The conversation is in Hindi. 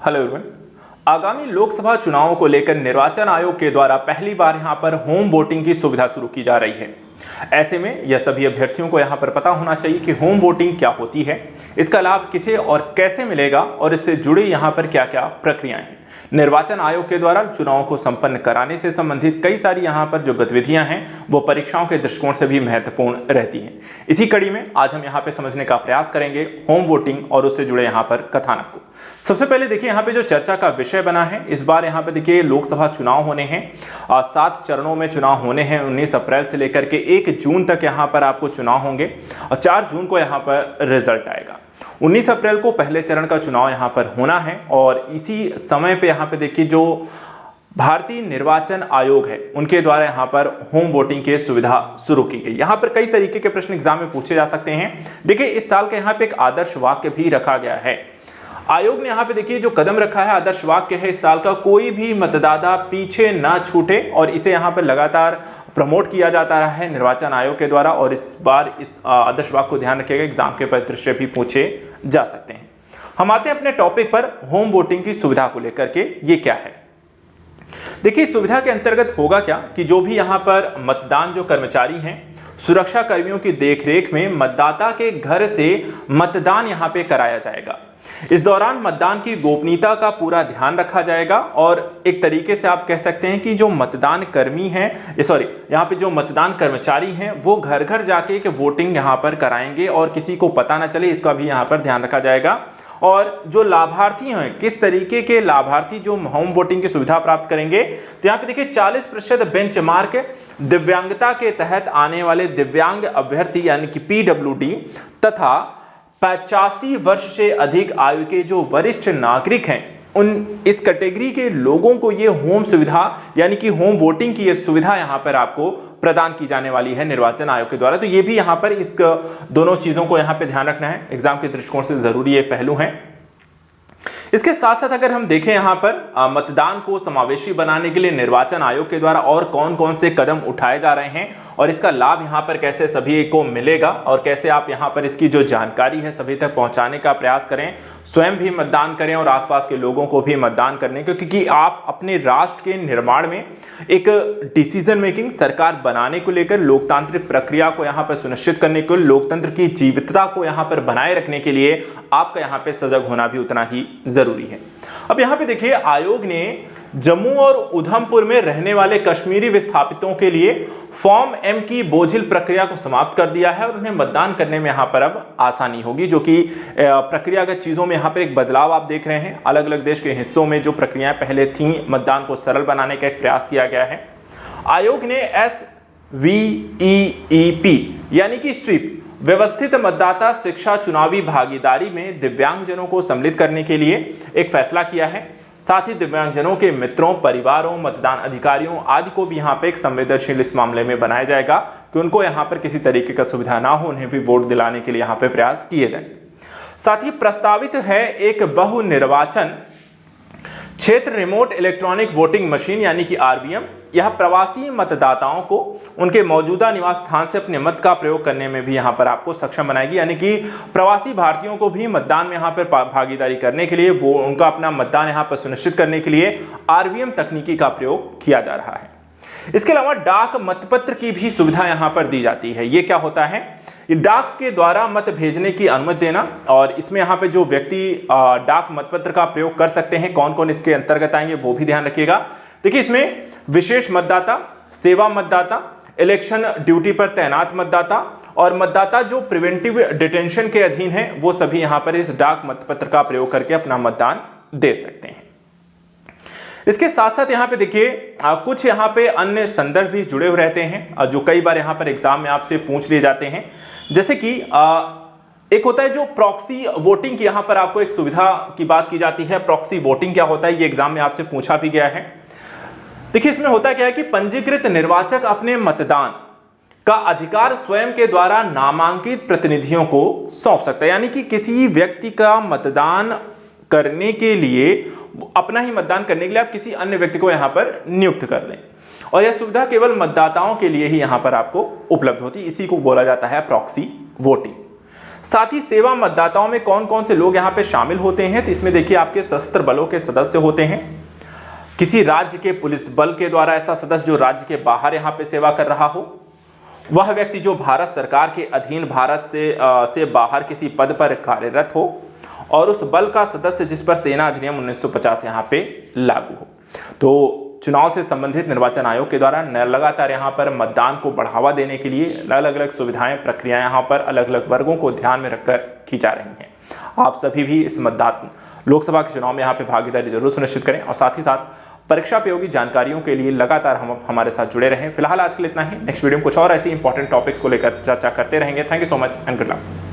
Hello everyone. आगामी लोकसभा चुनावों को लेकर निर्वाचन आयोग के द्वारा पहली बार यहां पर होम वोटिंग की सुविधा शुरू की जा रही है। ऐसे में यह सभी अभ्यर्थियों को यहां पर पता होना चाहिए कि होम वोटिंग क्या होती है, इसका लाभ किसे और कैसे मिलेगा और इससे जुड़े यहां पर क्या क्या प्रक्रियाएं हैं। निर्वाचन आयोग के द्वारा चुनाव को संपन्न कराने से संबंधित कई सारी यहां पर जो गतिविधियां हैं वो परीक्षाओं के दृष्टिकोण से भी महत्वपूर्ण रहती हैं। इसी कड़ी में आज हम यहां पे समझने का प्रयास करेंगे होम वोटिंग और उससे जुड़े यहां पर कथानक को। सबसे पहले देखिए यहां पे जो चर्चा का विषय बना है, इस बार यहां पे देखिए लोकसभा चुनाव होने हैं। 7 चरणों में चुनाव होने हैं। 19 अप्रैल से लेकर के 1 जून तक यहां पर आपको चुनाव होंगे और 4 जून को यहां पर रिजल्ट आएगा। 19 अप्रैल को पहले चरण का चुनाव यहां पर होना है और इसी समय पे यहां पे देखिए जो भारतीय निर्वाचन आयोग है उनके द्वारा यहां पर होम वोटिंग की सुविधा शुरू की गई। यहां पर कई तरीके के प्रश्न एग्जाम में पूछे जा सकते हैं। देखिए इस साल के यहां पे एक आदर्श वाक्य भी रखा गया है। आयोग ने यहां पे देखिए जो कदम रखा है, आदर्श वाक्य है इस साल का, कोई भी मतदाता पीछे ना छूटे, और इसे यहां पर लगातार प्रमोट किया जाता रहा है निर्वाचन आयोग के द्वारा। और इस बार इस आदर्श वाक्य को ध्यान रखिएगा, एग्जाम के परिदृश्य भी पूछे जा सकते हैं। हम आते हैं अपने टॉपिक पर, होम वोटिंग की सुविधा को लेकर के। ये क्या है? देखिए इस सुविधा के अंतर्गत होगा क्या कि जो भी यहां पर मतदान जो कर्मचारी हैं, सुरक्षा कर्मियों की देखरेख में मतदाता के घर से मतदान यहां पे कराया जाएगा। इस दौरान मतदान की गोपनीयता का पूरा ध्यान रखा जाएगा और एक तरीके से आप कह सकते हैं कि जो मतदान कर्मी हैं, यहाँ पे जो मतदान कर्मचारी हैं वो घर घर जाके कि वोटिंग यहाँ पर कराएंगे और किसी को पता ना चले, इसका भी यहाँ पर ध्यान रखा जाएगा। और जो लाभार्थी हैं, किस तरीके के लाभार्थी जो होम वोटिंग की सुविधा प्राप्त करेंगे, तो यहाँ पे देखिए 40% बेंचमार्क दिव्यांगता के तहत आने वाले दिव्यांग अभ्यर्थी यानी कि PWD तथा 85 वर्ष से अधिक आयु के जो वरिष्ठ नागरिक हैं, उन इस कैटेगरी के लोगों को ये होम सुविधा यानी कि होम वोटिंग की ये सुविधा यहां पर आपको प्रदान की जाने वाली है निर्वाचन आयोग के द्वारा। तो ये भी यहां पर इस दोनों चीजों को यहां पे ध्यान रखना है, एग्जाम के दृष्टिकोण से जरूरी ये पहलू है। इसके साथ साथ अगर हम देखें यहां पर मतदान को समावेशी बनाने के लिए निर्वाचन आयोग के द्वारा और कौन कौन से कदम उठाए जा रहे हैं और इसका लाभ यहां पर कैसे सभी को मिलेगा और कैसे आप यहां पर इसकी जो जानकारी है सभी तक पहुंचाने का प्रयास करें, स्वयं भी मतदान करें और आसपास के लोगों को भी मतदान करने को, क्योंकि आप अपने राष्ट्र के निर्माण में एक डिसीजन मेकिंग सरकार बनाने को लेकर लोकतांत्रिक प्रक्रिया को यहां पर सुनिश्चित करने को, लोकतंत्र की जीवितता को यहां पर बनाए रखने के लिए आपका यहां पर सजग होना भी उतना ही जरूरी है। अब यहां पे देखिए आयोग ने जम्मू और उधमपुर में रहने वाले कश्मीरी विस्थापितों के लिए फॉर्म M की बोझिल प्रक्रिया को समाप्त कर दिया है और उन्हें मतदान करने में यहां पर अब आसानी होगी, जो कि प्रक्रियागत चीजों में यहां पर एक बदलाव आप देख रहे हैं। अलग अलग देश के हिस्सों में जो प्रक्रियाएं पहले थी, मतदान को सरल बनाने का एक प्रयास किया गया है। आयोग ने SVEEP यानी कि स्वीप व्यवस्थित मतदाता शिक्षा चुनावी भागीदारी में दिव्यांगजनों को सम्मिलित करने के लिए एक फैसला किया है। साथ ही दिव्यांगजनों के मित्रों, परिवारों, मतदान अधिकारियों आदि को भी यहाँ पे एक संवेदनशील इस मामले में बनाया जाएगा कि उनको यहाँ पर किसी तरीके का सुविधा ना हो, उन्हें भी वोट दिलाने के लिए यहाँ पे प्रयास किए जाए। साथ ही प्रस्तावित है एक बहु निर्वाचन क्षेत्र रिमोट इलेक्ट्रॉनिक वोटिंग मशीन यानी कि RVM। यह प्रवासी मतदाताओं को उनके मौजूदा निवास स्थान से अपने मत का प्रयोग करने में भी यहां पर आपको सक्षम बनाएगी, यानी कि प्रवासी भारतीयों को भी मतदान में यहां पर भागीदारी करने के लिए, वो उनका अपना मतदान यहां पर सुनिश्चित करने के लिए RVM तकनीकी का प्रयोग किया जा रहा है। इसके अलावा डाक मतपत्र की भी सुविधा यहां पर दी जाती है। ये क्या होता है? ये डाक के द्वारा मत भेजने की अनुमति देना, और इसमें यहाँ पे जो व्यक्ति डाक मतपत्र का प्रयोग कर सकते हैं, कौन कौन इसके अंतर्गत आएंगे वो भी ध्यान रखिएगा। देखिए इसमें विशेष मतदाता, सेवा मतदाता, इलेक्शन ड्यूटी पर तैनात मतदाता और मतदाता जो प्रिवेंटिव डिटेंशन के अधीन है, वो सभी यहाँ पर इस डाक मतपत्र का प्रयोग करके अपना मतदान दे सकते हैं। इसके साथ साथ यहाँ पे देखिए कुछ यहाँ पे अन्य संदर्भ भी जुड़े हुए रहते हैं जो कई बार यहाँ पर एग्जाम में आपसे पूछ लिए जाते हैं। जैसे कि एक होता है जो प्रॉक्सी वोटिंग की, यहाँ पर आपको एक सुविधा की बात की जाती है। प्रॉक्सी वोटिंग क्या होता है, ये एग्जाम में आपसे पूछा भी गया है। देखिए इसमें होता क्या है कि पंजीकृत निर्वाचक अपने मतदान का अधिकार स्वयं के द्वारा नामांकित प्रतिनिधियों को सौंप सकता है, यानी कि किसी व्यक्ति का मतदान करने के लिए, अपना ही मतदान करने के लिए आप किसी अन्य व्यक्ति को यहां पर नियुक्त कर दें, और यह सुविधा केवल मतदाताओं के लिए ही यहां पर आपको उपलब्ध होती है। इसी को बोला जाता है प्रॉक्सी वोटिंग। साथ ही सेवा मतदाताओं में कौन कौन से लोग यहाँ पे शामिल होते हैं, तो इसमें देखिए आपके सशस्त्र बलों के सदस्य होते हैं, किसी राज्य के पुलिस बल के द्वारा ऐसा सदस्य जो राज्य के बाहर यहाँ पे सेवा कर रहा हो, वह व्यक्ति जो भारत सरकार के अधीन भारत से बाहर किसी पद पर कार्यरत हो, और उस बल का सदस्य जिस पर सेना अधिनियम 1950 यहाँ पे लागू हो। तो चुनाव से संबंधित निर्वाचन आयोग के द्वारा लगातार यहाँ पर मतदान को बढ़ावा देने के लिए अलग अलग सुविधाएं, प्रक्रियाएं यहाँ पर अलग अलग वर्गों को ध्यान में रखकर की जा रही हैं। आप सभी भी इस मतदान लोकसभा के चुनाव में यहाँ पे भागीदारी जरूर सुनिश्चित करें, और साथ ही साथ परीक्षा उपयोगी जानकारियों के लिए लगातार हम हमारे साथ जुड़े रहें। फिलहाल आज के लिए इतना ही। नेक्स्ट वीडियो में कुछ और ऐसी इंपॉर्टेंट टॉपिक्स को लेकर चर्चा करते रहेंगे। Thank you so much and good luck.